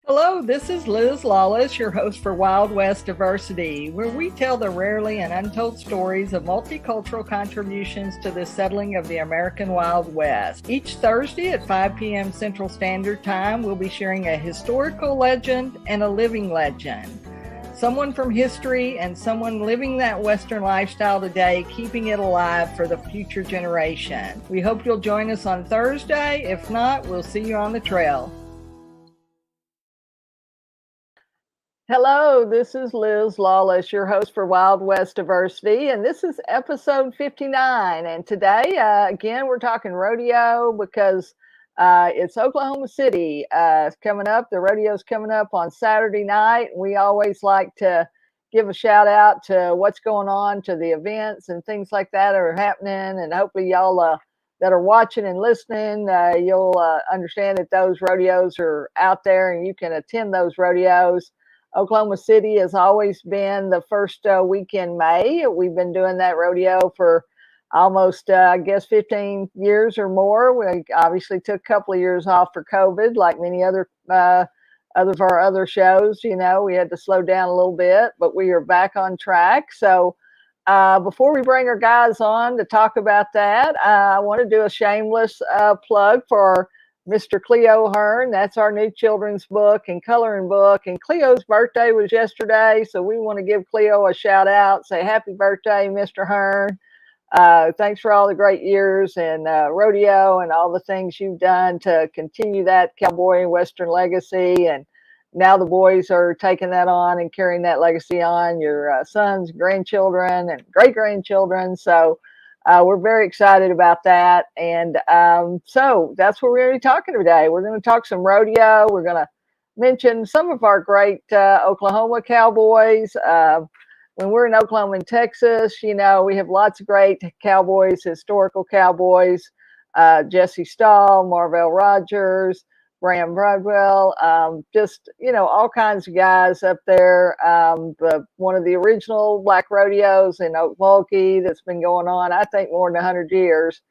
Hello, this is Liz Lawless, your host for Wild West Diversity, where we tell the rarely and untold stories of multicultural contributions to the settling of the American Wild West. Each Thursday at 5 p.m. Central Standard Time, we'll be sharing a historical legend and a living legend. Someone from history and someone living that Western lifestyle today, keeping it alive for the future generation. We hope you'll join us on Thursday. If not, we'll see you on the trail. Hello, this is Liz Lawless, your host for Wild West Diversity, and this is episode 59. And today, again, we're talking rodeo because it's Oklahoma City coming up. The rodeo's coming up on Saturday night. We always like to give a shout out to what's going on, to the events and things like that are happening. And hopefully y'all that are watching and listening, you'll understand that those rodeos are out there and you can attend those rodeos. Oklahoma City has always been the first week in May. We've been doing that rodeo for almost, 15 years or more. We obviously took a couple of years off for COVID, like many other of our other shows. You know, we had to slow down a little bit, but we are back on track. So before we bring our guys on to talk about that, I want to do a shameless plug for Mr. Cleo Hearn. That's our new children's book and coloring book. And Cleo's birthday was yesterday, so we want to give Cleo a shout out. Say happy birthday, Mr. Hearn. Thanks for all the great years and rodeo and all the things you've done to continue that cowboy and Western legacy. And now the boys are taking that on and carrying that legacy on, your sons, grandchildren, and great-grandchildren. So we're very excited about that. And so that's what we're going to be talking today. We're going to talk some rodeo. We're going to mention some of our great Oklahoma cowboys. When we're in Oklahoma and Texas, you know, we have lots of great cowboys, historical cowboys, Jesse Stahl, Marvell Rogers, Bram Brodwell, just, you know, all kinds of guys up there. One of the original black rodeos in Okmulgee that's been going on, I think, more than 100 years.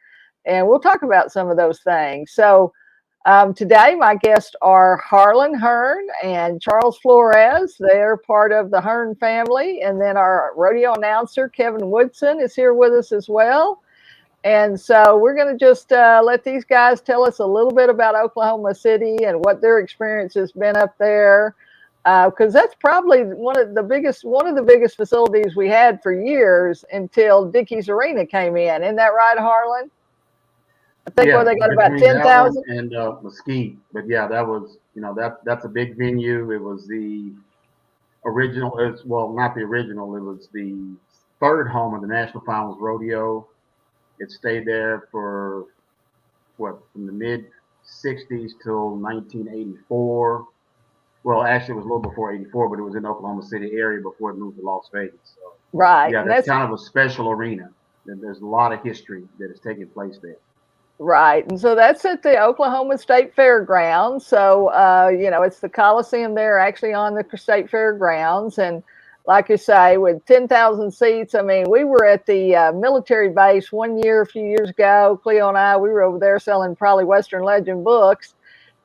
And we'll talk about some of those things. So today, my guests are Harlan Hearn and Charles Flores. They're part of the Hearn family. And then our rodeo announcer, Kevin Woodson, is here with us as well. And so we're going to just let these guys tell us a little bit about Oklahoma City and what their experience has been up there, because that's probably one of the biggest facilities we had for years until Dickey's Arena came in. Isn't that right, Harlan? I think where they got about 10,000 and Mesquite. But yeah, that was, you know, that's a big venue. It was the original. Well, not the original. It was the third home of the National Finals Rodeo. It stayed there for from the mid 60s till 1984. Well, actually, it was a little before 84, but it was in the Oklahoma City area before it moved to Las Vegas. So, right. Yeah, that's kind of a special arena. There's a lot of history that is taking place there. Right. And so that's at the Oklahoma State Fairgrounds. So, you know, it's the Coliseum there actually on the State Fairgrounds. And like you say, with 10,000 seats, I mean, we were at the military base one year, a few years ago. Cleo and I, we were over there selling probably Western legend books.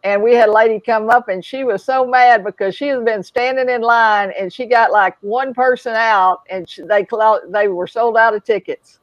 And we had a lady come up and she was so mad because she has been standing in line and she got like one person out and they were sold out of tickets.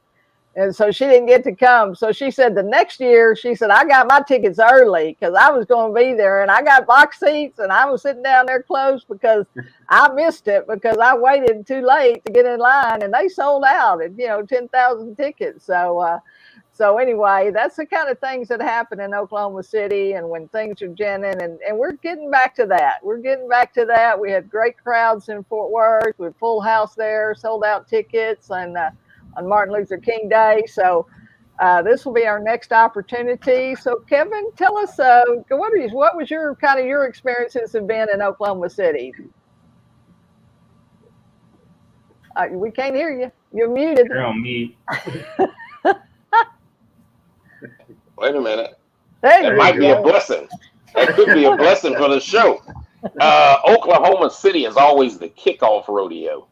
And so she didn't get to come. So she said the next year, she said, I got my tickets early because I was going to be there. And I got box seats and I was sitting down there close because I missed it because I waited too late to get in line. And they sold out at, 10,000 tickets. So anyway, that's the kind of things that happen in Oklahoma City and when things are ginning. And we're getting back to that. We had great crowds in Fort Worth with full house there, sold out tickets and on Martin Luther King Day. So this will be our next opportunity. So Kevin, tell us, what was your experiences have been in Oklahoma City? We can't hear you. You're muted. You're on mute. Wait a minute. That might be a blessing. That could be a blessing for the show. Oklahoma City is always the kickoff rodeo.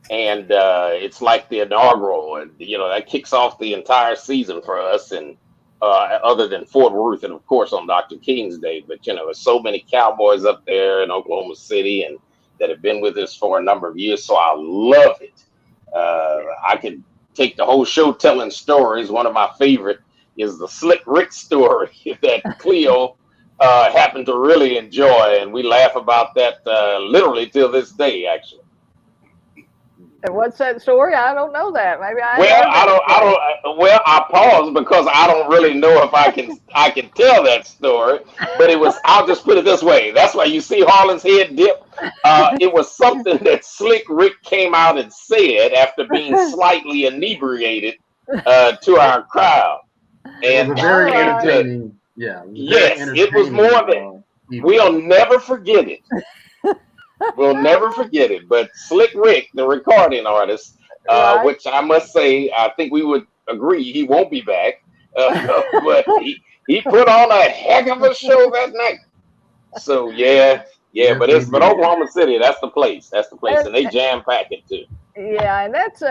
And it's like the inaugural, and that kicks off the entire season for us. And other than Fort Worth and, of course, on Dr. King's Day. But, there's so many cowboys up there in Oklahoma City and that have been with us for a number of years. So I love it. I could take the whole show telling stories. One of my favorite is the Slick Rick story that Cleo happened to really enjoy. And we laugh about that literally till this day, actually. And what's that story? I don't know that. Maybe I. Well, I paused because I don't really know if I can tell that story. But I'll just put it this way. That's why you see Harlan's head dip. It was something that Slick Rick came out and said after being slightly inebriated to our crowd. And it was very entertaining. Yeah. It was more than. We'll never forget it. We'll never forget it. But Slick Rick, the recording artist, which I must say, I think we would agree he won't be back. But he put on a heck of a show that night. So but Oklahoma City, that's the place. And they jam pack it too. Yeah, and that's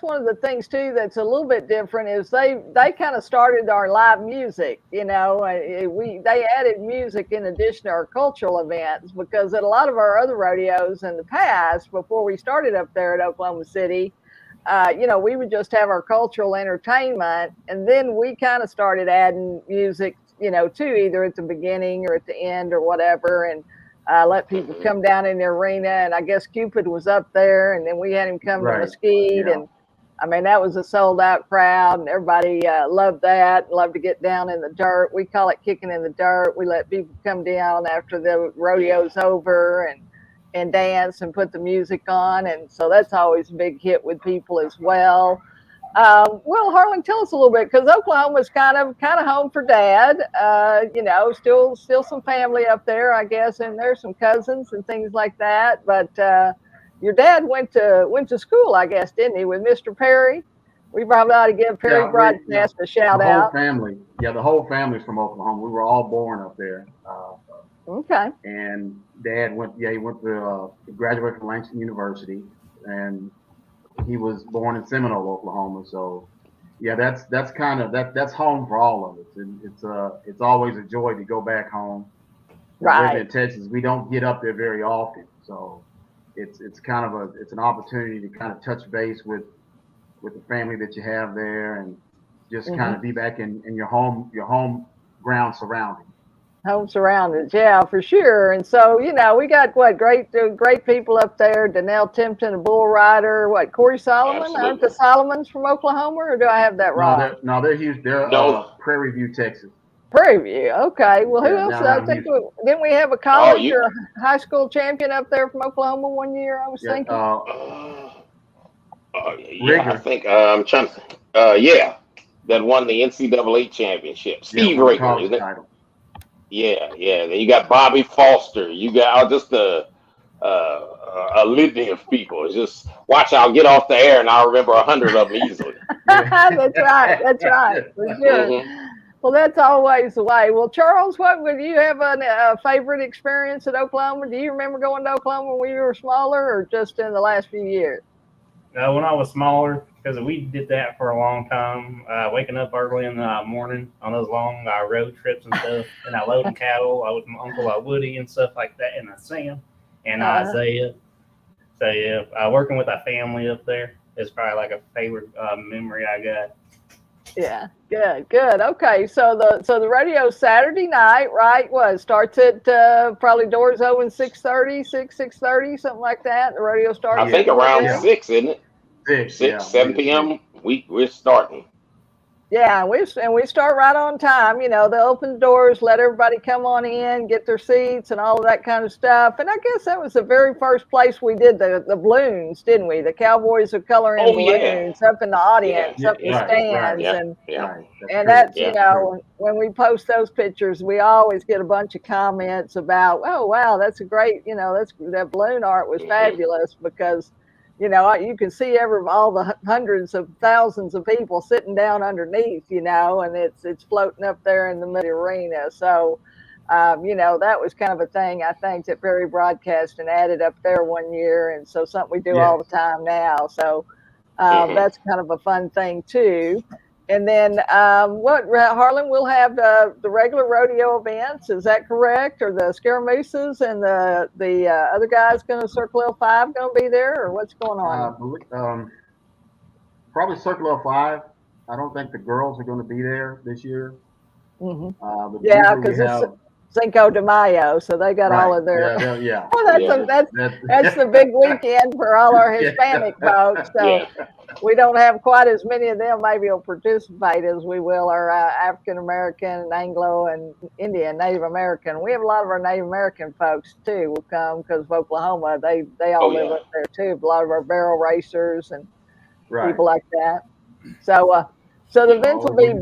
one of the things too that's a little bit different is they kind of started our live music. They added music in addition to our cultural events, because at a lot of our other rodeos in the past, before we started up there at Oklahoma City, we would just have our cultural entertainment, and then we kind of started adding music, too, either at the beginning or at the end or whatever, and let people come down in the arena. And I guess Cupid was up there, and then we had him come to Mesquite. Yeah. And I mean, that was a sold out crowd, and everybody loved that, loved to get down in the dirt. We call it kicking in the dirt. We let people come down after the rodeo's over and dance and put the music on. And so that's always a big hit with people as well. Well, Harlan, tell us a little bit, because Oklahoma's kind of home for Dad. Still some family up there, I guess, and there's some cousins and things like that. But your dad went to school, I guess, didn't he, with Mr. Perry? We probably ought to give Perry Broadcast a shout out. The whole family's from Oklahoma. We were all born up there. Okay. And Dad went to graduate from Langston University, and he was born in Seminole, Oklahoma. So, that's kind of that's home for all of us. And it's always a joy to go back home. Right. In Texas, we don't get up there very often, so it's an opportunity to kind of touch base with the family that you have there, and just kind of be back in your home ground surroundings. Home surroundings, yeah, for sure. And so, we got great people up there. Donnell Timpton, a bull rider. Corey Solomon? Absolutely. Aren't the Solomons from Oklahoma, or do I have that wrong? No, they're huge. They're Prairie View, Texas. Prairie View, okay. Well, who else? I think didn't we have a college or high school champion up there from Oklahoma one year? I was thinking. I think I'm trying to. That won the NCAA championship. Steve Raker, isn't it? Title. Yeah. Then you got Bobby Foster. You got just a litany of people. It's just watch. I'll get off the air and I'll remember 100 of them easily. That's right. For sure. Mm-hmm. Well, that's always the way. Well, Charles, would you have a favorite experience at Oklahoma? Do you remember going to Oklahoma when you were smaller, or just in the last few years? When I was smaller, because we did that for a long time, waking up early in the morning on those long road trips and stuff, and loading cattle. I was my Uncle Woody and stuff like that, and Sam and Isaiah. So working with a family up there is probably like a favorite memory I got. Yeah, good. Okay, so the rodeo Saturday night, right? Starts at probably doors open 6:30, something like that. The rodeo starts. I think around 6, isn't it? 6, 7 p.m. We're starting. Yeah, and we start right on time. They open the doors, let everybody come on in, get their seats, and all of that kind of stuff. And I guess that was the very first place we did the balloons, didn't we? The Cowboys are coloring balloons up in the audience, up in the stands, and that's when we post those pictures, we always get a bunch of comments about, oh wow, that's a great, that balloon art was fabulous, because you can see all the hundreds of thousands of people sitting down underneath, and it's floating up there in the middle arena. So, that was kind of a thing I think that Perry Broadcasting added up there one year, and so something we do all the time now. So that's kind of a fun thing too. And then Harlan will have the regular rodeo events. Is that correct? Or the Scaramooses and the other guys going to Circle L5 going to be there, or what's going on? Probably Circle L5. I don't think the girls are going to be there this year. Mm-hmm. But Yeah, because it's Cinco de Mayo, so they got all of their. That's the big weekend for all our Hispanic folks. So we don't have quite as many of them maybe will participate as we will our African American, Anglo, and Indian, Native American. We have a lot of our Native American folks too will come because of Oklahoma. They all live up there too. A lot of our barrel racers and people like that. So the events will be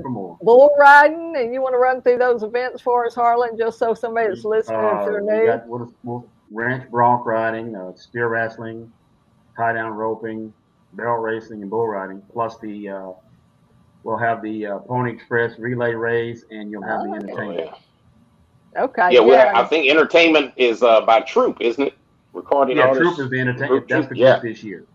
bull riding, and you want to run through those events for us, Harlan, just so somebody that's listening, if they're new. We got ranch bronc riding, steer wrestling, tie down roping, barrel racing, and bull riding. Plus we'll have the Pony Express relay race, and you'll have the entertainment. Okay. Yeah, I think entertainment is by Troop, isn't it? Recording artists. Troop is the entertainment. That's the group this year.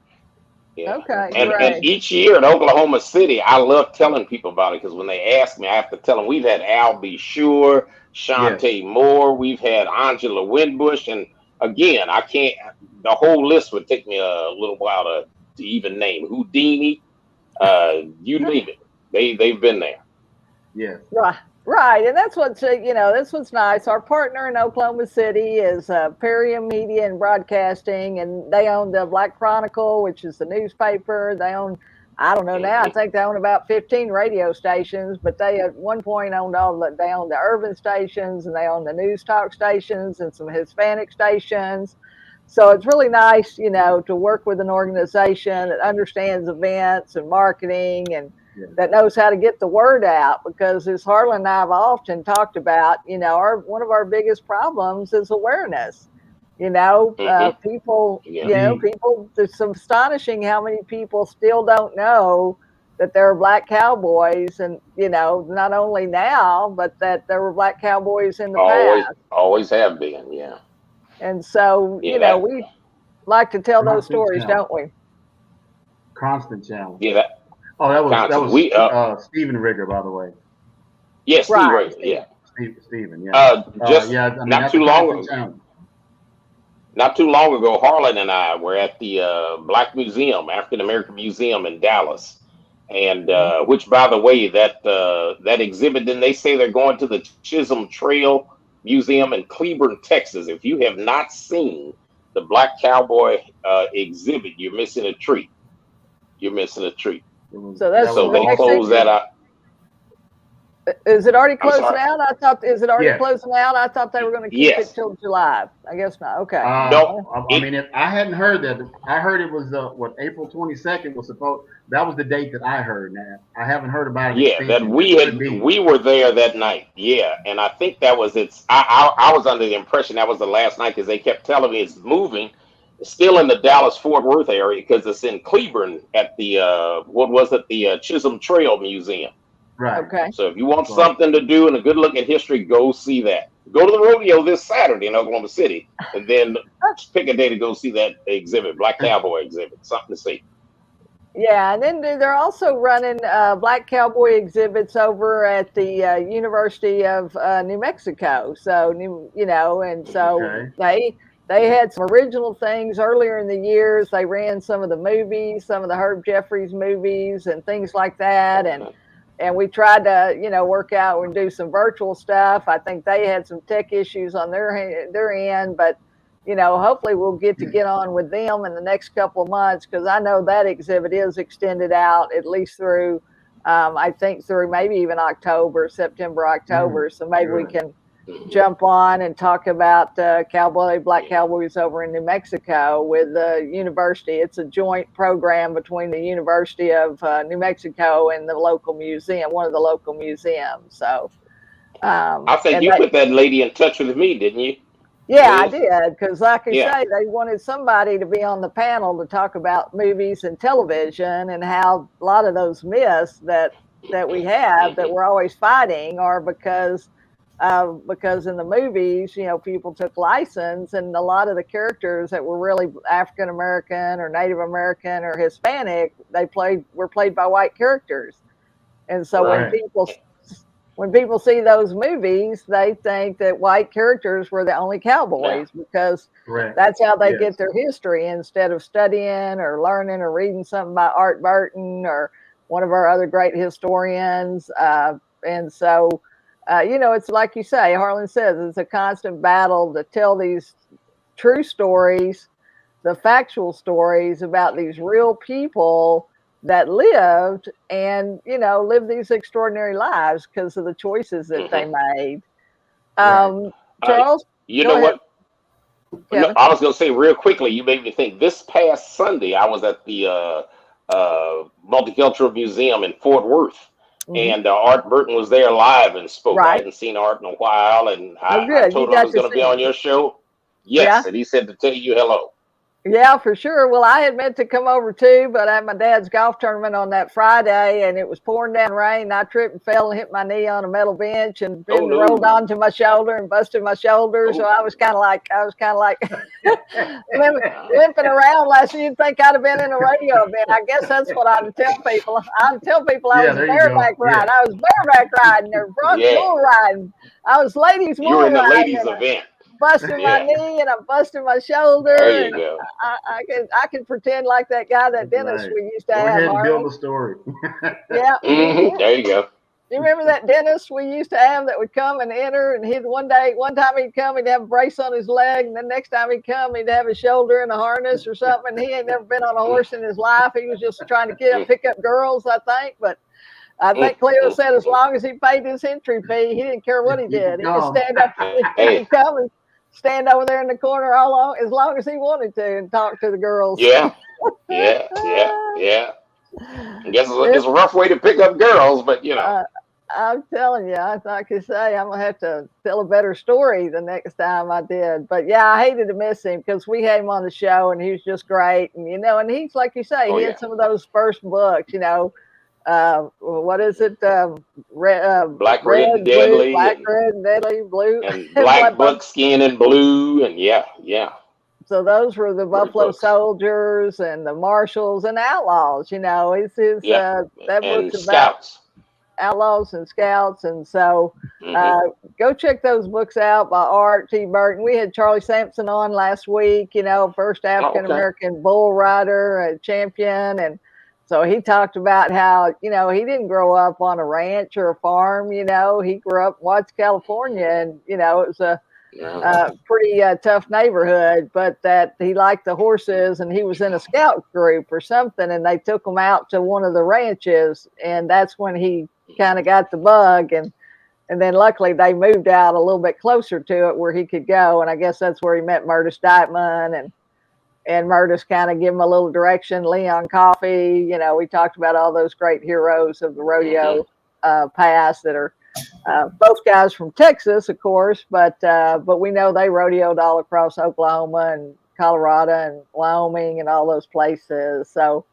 Yeah. Okay. And each year in Oklahoma City, I love telling people about it because when they ask me, I have to tell them we've had Al B. Shure, Shantae Moore, we've had Angela Winbush, and again, I can't. The whole list would take me a little while to even name. Houdini, you name it, they've been there. Yeah. Right, and that's what's that's what's nice. Our partner in Oklahoma City is Perium Media and Broadcasting, and they own the Black Chronicle, which is the newspaper. They own, I don't know now, I think they own about 15 radio stations, but they at one point they owned the urban stations, and they own the news talk stations and some Hispanic stations. So it's really nice, to work with an organization that understands events and marketing and that knows how to get the word out, because as Harlan and I have often talked about, one of our biggest problems is awareness. People, it's astonishing how many people still don't know that there are black cowboys, and, not only now, but that there were black cowboys in the past. Always have been, yeah. And so, we like to tell those stories, don't we? Constant challenge. Yeah. That was Stephen Rigger, by the way. Yeah, Steve Rigger. Yeah. Stephen. Yeah. Not too long ago. Not too long ago, Harlan and I were at the Black Museum, African American Museum in Dallas, and which, by the way, that exhibit. Then they say they're going to the Chisholm Trail Museum in Cleburne, Texas. If you have not seen the Black Cowboy exhibit, you're missing a treat. You're missing a treat. So they close that out. Is it already closing out? Is it already closing out? I thought they were going to keep it till July. I guess not. Okay. No, I hadn't heard that. I heard it was April 22nd was supposed. That was the date that I heard. Now I haven't heard about it. Yeah, that we were there that night. Yeah, and I think that was I was under the impression that was the last night because they kept telling me it's moving. It's still in the Dallas-Fort Worth area because it's in Cleburne at the the Chisholm Trail Museum. Right. Okay. So if you want something to do and a good look at history, go see that. Go to the rodeo this Saturday in Oklahoma City, and then pick a day to go see that exhibit, Black Cowboy exhibit. Something to see. Yeah, and then they're also running Black Cowboy exhibits over at the University of New Mexico. So They had some original things earlier in the years. They ran some of the movies, some of the Herb Jeffries movies and things like that. And we tried to, work out and do some virtual stuff. I think they had some tech issues on their end, but, hopefully we'll get on with them in the next couple of months, because I know that exhibit is extended out at least through, I think through maybe even September, October. So maybe we can jump on and talk about Black Cowboys over in New Mexico with the university. It's a joint program between the University of New Mexico and the local museum, one of the local museums. So I think you put that lady in touch with me, didn't you? Yeah, I did, because like I say, they wanted somebody to be on the panel to talk about movies and television and how a lot of those myths that we have that we're always fighting are because in the movies, people took license, and a lot of the characters that were really African American or Native American or Hispanic, were played by white characters. And so Right. when people see those movies, they think that white characters were the only cowboys because Correct. that's how they Yes. get their history instead of studying or learning or reading something by Art Burton or one of our other great historians. And so, it's like you say, Harlan says, it's a constant battle to tell these true stories, the factual stories about these real people that lived and lived these extraordinary lives because of the choices that they made. Charles, You go know ahead, what? No, Kevin. I was going to say real quickly. You made me think. This past Sunday, I was at the Multicultural Museum in Fort Worth, and Art Burton was there live and spoke. I Right. hadn't seen Art in a while, and I Good. You told him I got was to going to see be on him. your show. Yes, Yeah. and he said to tell you hello. Yeah, for sure. Well, I had meant to come over too, but I had my dad's golf tournament on that Friday and it was pouring down rain. I tripped and fell and hit my knee on a metal bench and then rolled onto my shoulder and busted my shoulder. So I was kind of like limping around last year. You'd think I'd have been in a rodeo event. I guess that's what I'd tell people. I'd tell people I was bareback riding. I was bareback riding or bronc bull riding. I was ladies You were in the riding. ladies event. Busting my knee and I'm busting my shoulder. There you go. I can pretend like that guy, that dentist we used to Go have. ahead and build the story. Yeah. There you go. You remember that dentist we used to have that would come and enter, and one time he'd come, he'd have a brace on his leg, and the next time he'd come, he'd have his shoulder in a harness or something. And he ain't never been on a horse in his life. He was just trying to pick up girls, I think. But I think Cleo said as long as he paid his entry fee, he didn't care what he did. He could stand up, he could come and stand over there in the corner as long as he wanted to and talk to the girls. Yeah. I guess it's a rough way to pick up girls, but I'm telling you, like I say, I'm gonna have to tell a better story the next time I did. But yeah, I hated to miss him because we had him on the show and he was just great. And and he's like you say, he had some of those first books, what is it? Black, Red, and Deadly. Black, Red, and Deadly, Blue. And Black Buckskin and Blue, and yeah. So those were the Buffalo Soldiers and the Marshals and Outlaws. It's his that and book's Scouts. About Outlaws and Scouts, and so go check those books out by Art T. Burton. We had Charlie Sampson on last week. First African American bull rider, a champion, and so he talked about how he didn't grow up on a ranch or a farm. He grew up in Watts, California, and it was a pretty tough neighborhood, but that he liked the horses and he was in a scout group or something, and they took him out to one of the ranches, and that's when he kind of got the bug, and then luckily they moved out a little bit closer to it where he could go, and I guess that's where he met Murtis Dightman, and Murtis kind of gave him a little direction. Leon Coffey, we talked about all those great heroes of the rodeo past that are both guys from Texas, of course, but we know they rodeoed all across Oklahoma and Colorado and Wyoming and all those places. So,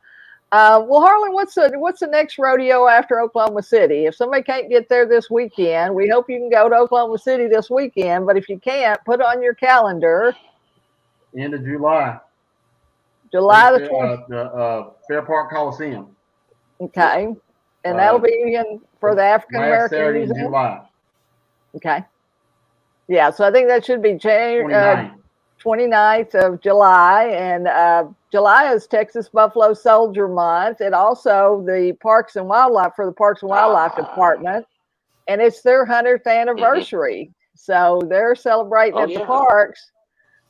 well, Harlan, what's the next rodeo after Oklahoma City? If somebody can't get there this weekend, we hope you can go to Oklahoma City this weekend. But if you can't, put on your calendar. End of July. July the 20th. The Fair Park Coliseum. Okay. And that'll be for the African American Saturday Museum. in July. Okay. Yeah, so I think that should be January 29th of July, and July is Texas Buffalo Soldier Month. It also the Parks and Wildlife Department, and it's their 100th anniversary. So they're celebrating at the parks.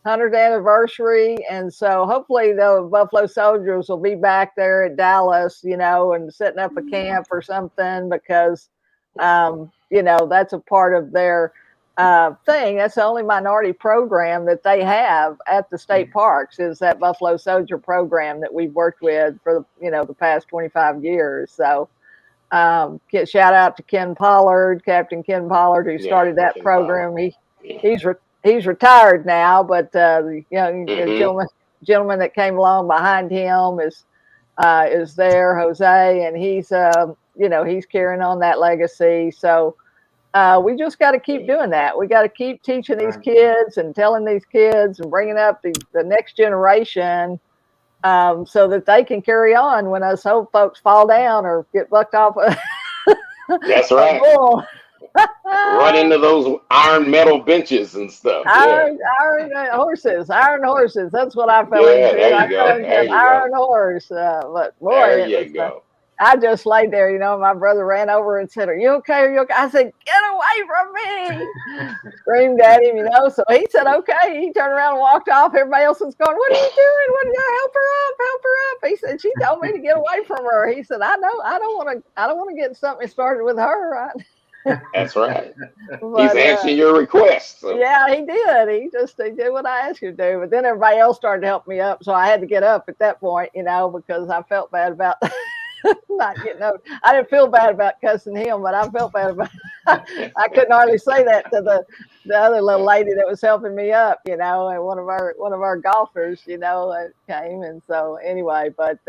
100th anniversary, and so hopefully the Buffalo Soldiers will be back there at Dallas, and setting up a camp or something because, that's a part of their thing. That's the only minority program that they have at the state parks is that Buffalo Soldier program that we've worked with for the past 25 years. So shout out to Captain Ken Pollard, who started that program. He's retired now, but the gentleman that came along behind him is there, Jose, and he's carrying on that legacy. So we just got to keep doing that. We got to keep teaching these kids and telling these kids and bringing up the next generation so that they can carry on when us old folks fall down or get bucked off That's a right. bull. Run into those iron metal benches and stuff. Yeah. Iron horses. That's what I fell Yeah, into. there I you go. fell into There an you go. iron horse. But boy, There it was. you go. I just laid there, my brother ran over and said, "Are you okay? Are you okay?" I said, "Get away from me." Screamed at him, So he said, "Okay." He turned around and walked off. Everybody else was going, "What are you doing? What are you help her up, help her up." He said, "She told me to get away from her." He said, "I know, I don't want to get something started with her, right?" That's right. He's But answering your request. So. yeah, he did. He did what I asked him to do. But then everybody else started to help me up, so I had to get up at that point, because I felt bad about not getting up. I didn't feel bad about cussing him, but I felt bad about. I couldn't hardly say that to the other little lady that was helping me up, and one of our golfers, came, and so anyway, but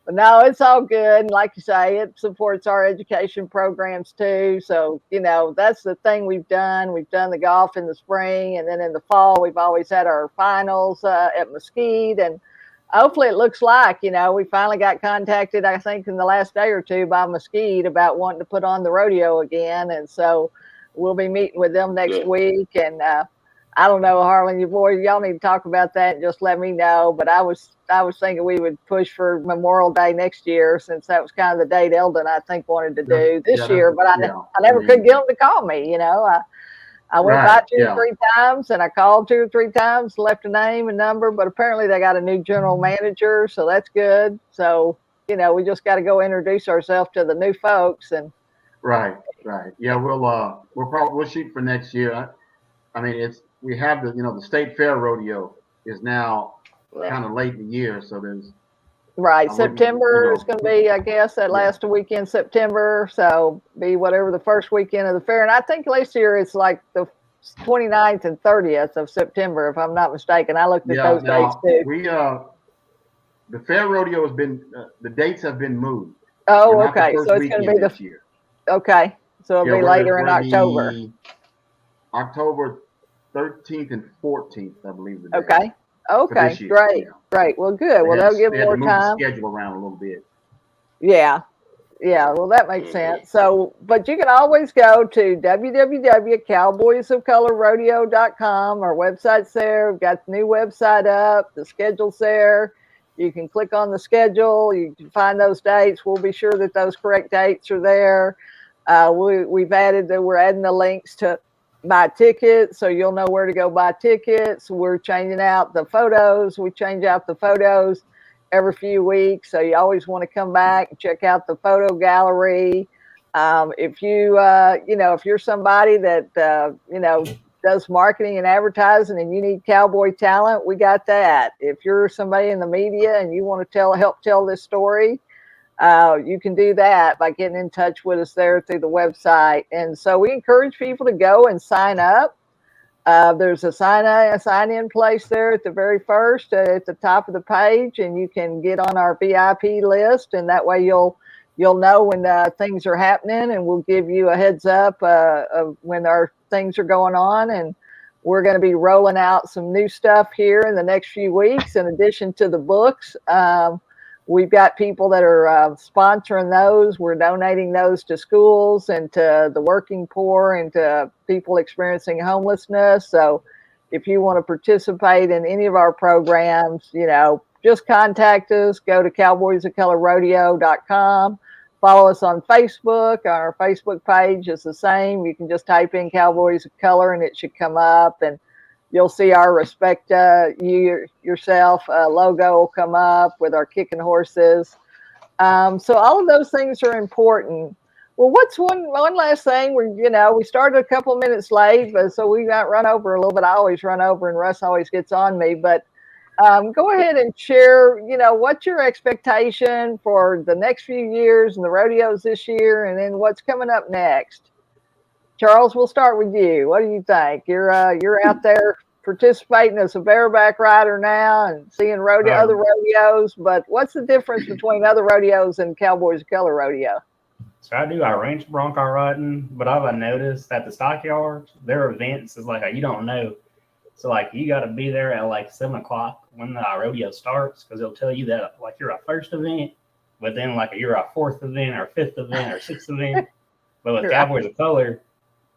no, it's all good. And like you say, it supports our education programs too. So, that's the thing we've done. We've done the golf in the spring, and then in the fall, we've always had our finals at Mesquite. And hopefully it looks like, we finally got contacted, I think, in the last day or two by Mesquite about wanting to put on the rodeo again. And so we'll be meeting with them next week. And I don't know, Harlan, you boys, y'all need to talk about that and just let me know. But I was thinking we would push for Memorial Day next year, since that was kind of the date Eldon, I think, wanted to do this year. But I never could get them to call me. I went by 2 or 3 times, and I called 2 or 3 times, left a name and number. But apparently they got a new general manager, so that's good. So we just got to go introduce ourselves to the new folks. And right. Yeah, we'll shoot for next year. I mean, we have the state fair rodeo is now kind of late in the year, so there's September is going to be, I guess, that last weekend September, so be whatever the first weekend of the fair. And I think last year it's like the 29th and 30th of September, if I'm not mistaken. I looked at those dates too. The fair rodeo has been the dates have been moved. Oh, okay. So it's going to be this year. Okay, so it'll be later in October. October 13th and 14th, I believe. Okay, great. Well, good. Well, that'll give more time. The schedule around a little bit. Yeah. Well, that makes sense. So, but you can always go to www.cowboysofcolorrodeo.com. Our website's there. We've got the new website up. The schedule's there. You can click on the schedule. You can find those dates. We'll be sure that those correct dates are there. We're adding the links to buy tickets, so you'll know where to go buy tickets. We're changing out the photos. We change out the photos every few weeks, so you always want to come back and check out the photo gallery. If you're somebody that does marketing and advertising and you need cowboy talent, we got that. If you're somebody in the media and you want to help tell this story, you can do that by getting in touch with us there through the website. And so we encourage people to go and sign up. There's a sign-in place there at the very first, at the top of the page, and you can get on our VIP list, and that way you'll know when things are happening, and we'll give you a heads up of when our things are going on. And we're going to be rolling out some new stuff here in the next few weeks, in addition to the books. We've got people that are sponsoring those. We're donating those to schools and to the working poor and to people experiencing homelessness. So if you want to participate in any of our programs, just contact us. Go to cowboysofcolorrodeo.com. Follow us on Facebook. Our Facebook page is the same. You can just type in Cowboys of Color and it should come up. And you'll see our Respect You Yourself logo will come up with our kicking horses. So all of those things are important. Well, what's one last thing? We started a couple minutes late, but so we got run over a little bit. I always run over, and Russ always gets on me. But go ahead and share. What's your expectation for the next few years and the rodeos this year, and then what's coming up next? Charles, we'll start with you. What do you think? You're out there participating as a bareback rider now and seeing other rodeos, but what's the difference between other rodeos and Cowboys of Color rodeo? So I do our ranch bronco riding, but I've noticed at the stockyards, their events is like you don't know. So you got to be there at 7 o'clock when the rodeo starts, because they'll tell you that you're a first event, but then you're a fourth event or fifth event or sixth event. But with Cowboys of Color,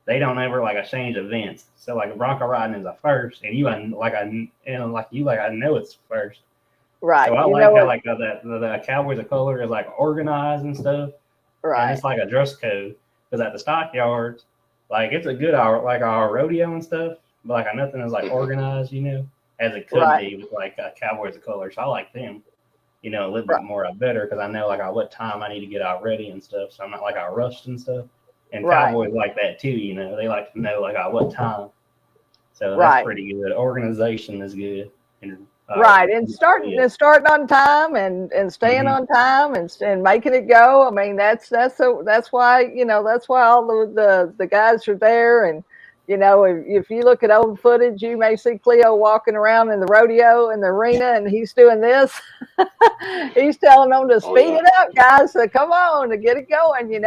they don't ever like change events. So like Bronco riding is a first, and I know it's first. Right. So I like how like the Cowboys of Color is like organized and stuff. Right. And it's like a dress code because at the stockyards, like it's a good like our rodeo and stuff, but like nothing is like organized, as it could be with like Cowboys of Color. So I like them, a little bit more better because I know like what time I need to get out ready and stuff. So I'm not like rushed and stuff. And Cowboys like that too, they like to know like what time. So that's pretty good. Organization is good. And, and starting on time and staying on time and making it go. I mean, that's why that's why all the guys are there. And if you look at old footage, you may see Cleo walking around in the rodeo in the arena, and he's doing this. He's telling them to speed it up, guys. So come on to get it going, And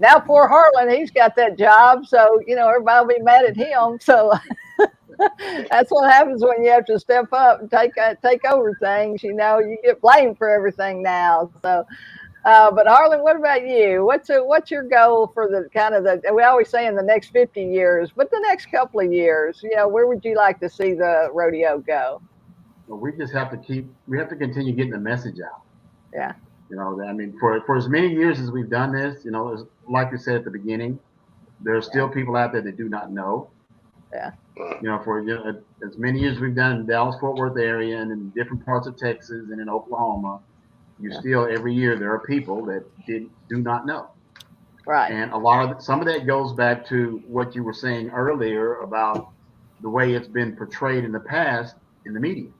now poor Harlan, he's got that job, so everybody will be mad at him. So. That's what happens when you have to step up and take over things. You get blamed for everything now. So, but Harlan, what about you? What's your goal for we always say in the next 50 years, but the next couple of years? Where would you like to see the rodeo go? Well, we just have to continue getting the message out. Yeah. I mean, for as many years as we've done this, like we said at the beginning, there are still people out there that do not know. Yeah. For as many years we've done in the Dallas-Fort Worth area and in different parts of Texas and in Oklahoma, still every year there are people that do not know. Right. And some of that goes back to what you were saying earlier about the way it's been portrayed in the past in the media.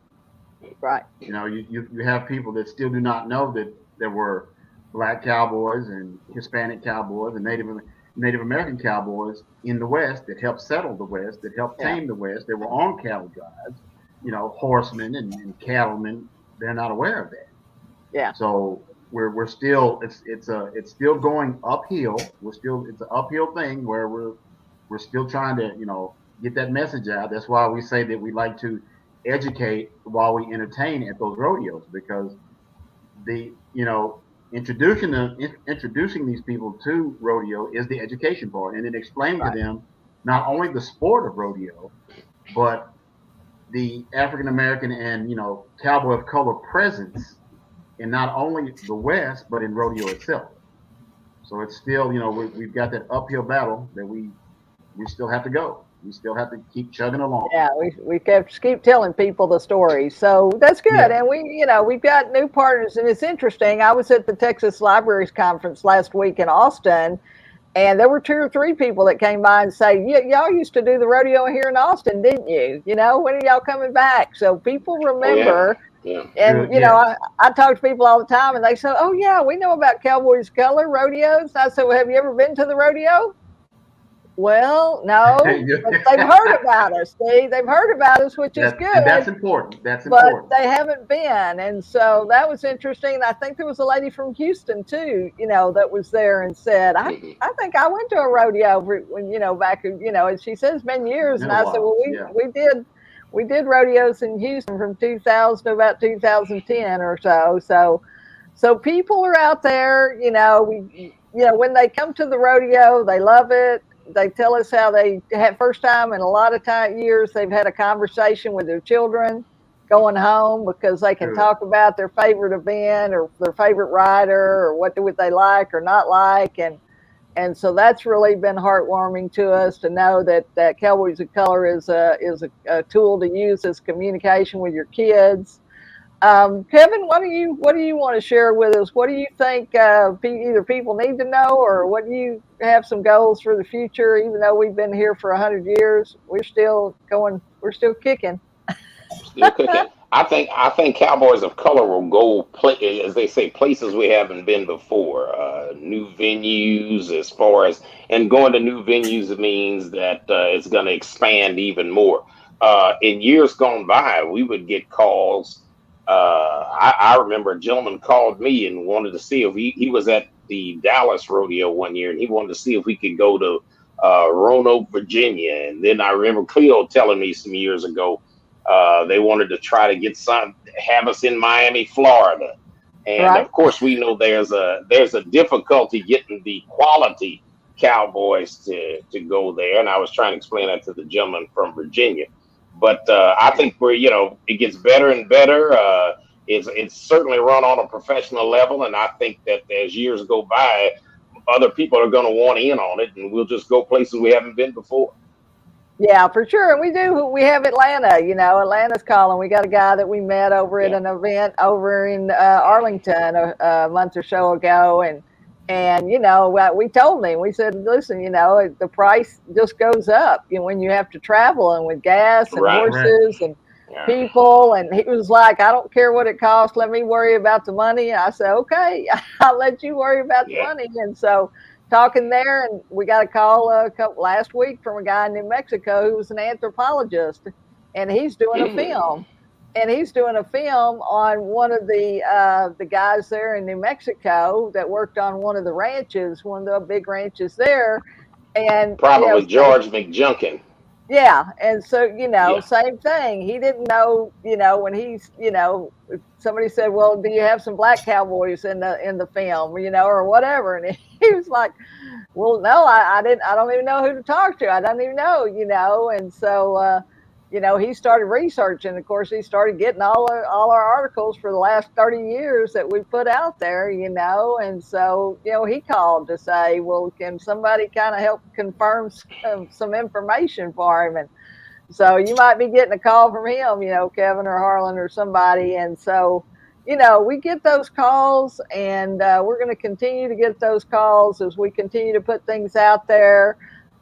Right. You have people that still do not know that there were Black cowboys and Hispanic cowboys and Native American cowboys in the West that helped settle the West, that helped tame the West. They were on cattle drives, horsemen and cattlemen. They're not aware of that. Yeah. So we're still it's still going uphill. It's an uphill thing where we're still trying to get that message out. That's why we say that we like to educate while we entertain at those rodeos, because introducing these people to rodeo is the education part, and then explaining to them not only the sport of rodeo, but the African American and cowboy of color presence in not only the West but in rodeo itself. So it's still we've got that uphill battle that we still have to go. We still have to keep chugging along. Yeah, we have to keep telling people the story. So that's good. Yeah. And we've got new partners, and it's interesting. I was at the Texas Libraries Conference last week in Austin, and there were 2 or 3 people that came by and say, y'all used to do the rodeo here in Austin, didn't you? When are y'all coming back? So people remember. Yeah. And, I talk to people all the time, and they say, oh, yeah, we know about Cowboys Color rodeos. And I said, well, have you ever been to the rodeo? Well, no, but they've heard about us. They've heard about us, which is good. That's important. But they haven't been. And so that was interesting. I think there was a lady from Houston, too, that was there and said, I think I went to a rodeo when, back, and she said it's been years. And I said, well, we did rodeos in Houston from 2000 to about 2010 or so. So people are out there, when they come to the rodeo, they love it. They tell us how they had first time in a lot of years they've had a conversation with their children going home because they can talk about their favorite event or their favorite rider or what would they like or not like. And so that's really been heartwarming to us to know that Cowboys of Color is a tool to use as communication with your kids. Kevin, what do you want to share with us? What do you think either people need to know, or what do you have some goals for the future? Even though we've been here for 100 years, we're still going. We're still kicking. Still cooking. I think Cowboys of Color will go as they say, places we haven't been before. New venues, and going to new venues means that it's going to expand even more. In years gone by, we would get calls. I remember a gentleman called me and wanted to see if he was at the Dallas Rodeo one year, and he wanted to see if we could go to Roanoke, Virginia. And then I remember Cleo telling me some years ago they wanted to try to have us in Miami, Florida. And Right. of course, we know there's a difficulty getting the quality cowboys to go there. And I was trying to explain that to the gentleman from Virginia. But I think it gets better and better. It's certainly run on a professional level, and I think that as years go by, other people are going to want in on it, and we'll just go places we haven't been before. Yeah, for sure. And we do. We have Atlanta. Atlanta's calling. We got a guy that we met over at an event over in Arlington a month or so ago, and we told him. We said, listen, the price just goes up. When you have to travel and with gas and horses and people. And he was like, I don't care what it costs. Let me worry about the money. I said, okay, I'll let you worry about the money. And so, talking there, and we got a call last week from a guy in New Mexico who was an anthropologist, and he's doing a film. And he's doing a film on one of the guys there in New Mexico that worked on one of the ranches, one of the big ranches there. And probably George McJunkin. Yeah. And so, same thing. He didn't know, when he's, somebody said, well, do you have some black cowboys in the film, or whatever. And he was like, well, no, I don't even know who to talk to. I don't even know, And so, he started researching. Of course, he started getting all our articles for the last 30 years that we put out there, And so, he called to say, well, can somebody kind of help confirm some information for him? And so you might be getting a call from him, Kevin or Harlan or somebody. And so, we get those calls, and we're going to continue to get those calls as we continue to put things out there.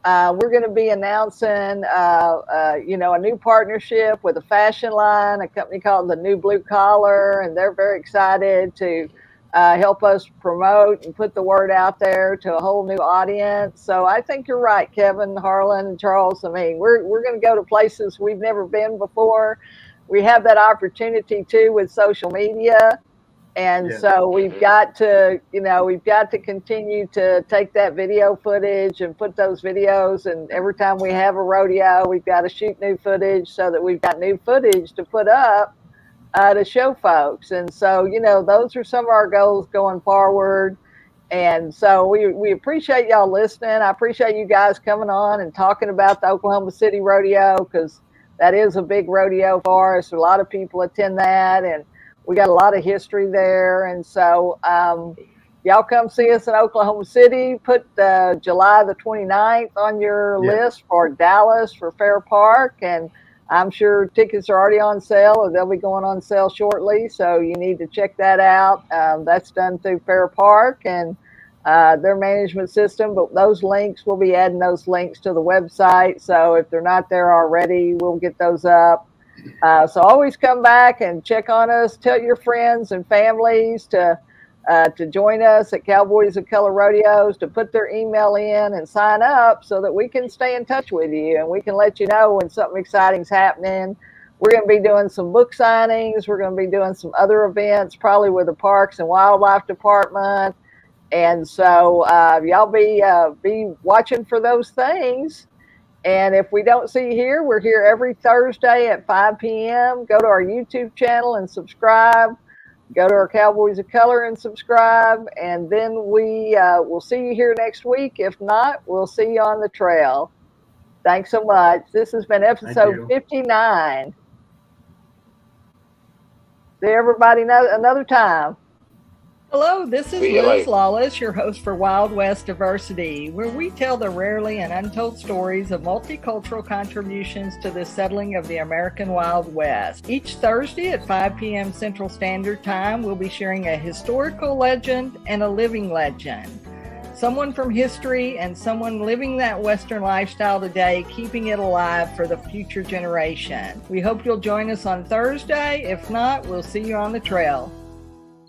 We're going to be announcing, a new partnership with a fashion line, a company called the New Blue Collar, and they're very excited to help us promote and put the word out there to a whole new audience. So I think you're right, Kevin, Harlan, and Charles. I mean, we're going to go to places we've never been before. We have that opportunity too with social media. And so we've got to continue to take that video footage and put those videos. And every time we have a rodeo, we've got to shoot new footage so that we've got new footage to put up to show folks. And so, those are some of our goals going forward. And so we appreciate y'all listening. I appreciate you guys coming on and talking about the Oklahoma City Rodeo, because that is a big rodeo for us. A lot of people attend that, and we got a lot of history there. And so y'all come see us in Oklahoma City. Put July the 29th on your list for Dallas for Fair Park. And I'm sure tickets are already on sale, or they'll be going on sale shortly. So you need to check that out. That's done through Fair Park and their management system. But those links, we'll be adding those links to the website. So if they're not there already, we'll get those up. So always come back and check on us. Tell your friends and families to join us at Cowboys of Color Rodeos, to put their email in and sign up so that we can stay in touch with you and we can let you know when something exciting is happening. We're going to be doing some book signings. We're going to be doing some other events, probably with the Parks and Wildlife Department. And so y'all be watching for those things. And if we don't see you here, we're here every Thursday at 5 p.m. Go to our YouTube channel and subscribe. Go to our Cowboys of Color and subscribe. And then we will see you here next week. If not, we'll see you on the trail. Thanks so much. This has been episode 59. See everybody another time. Hello, this is Liz Lawless, your host for Wild West Diversity, where we tell the rarely and untold stories of multicultural contributions to the settling of the American Wild West. Each Thursday at 5 p.m. Central Standard Time, we'll be sharing a historical legend and a living legend. Someone from history and someone living that Western lifestyle today, keeping it alive for the future generation. We hope you'll join us on Thursday. If not, we'll see you on the trail.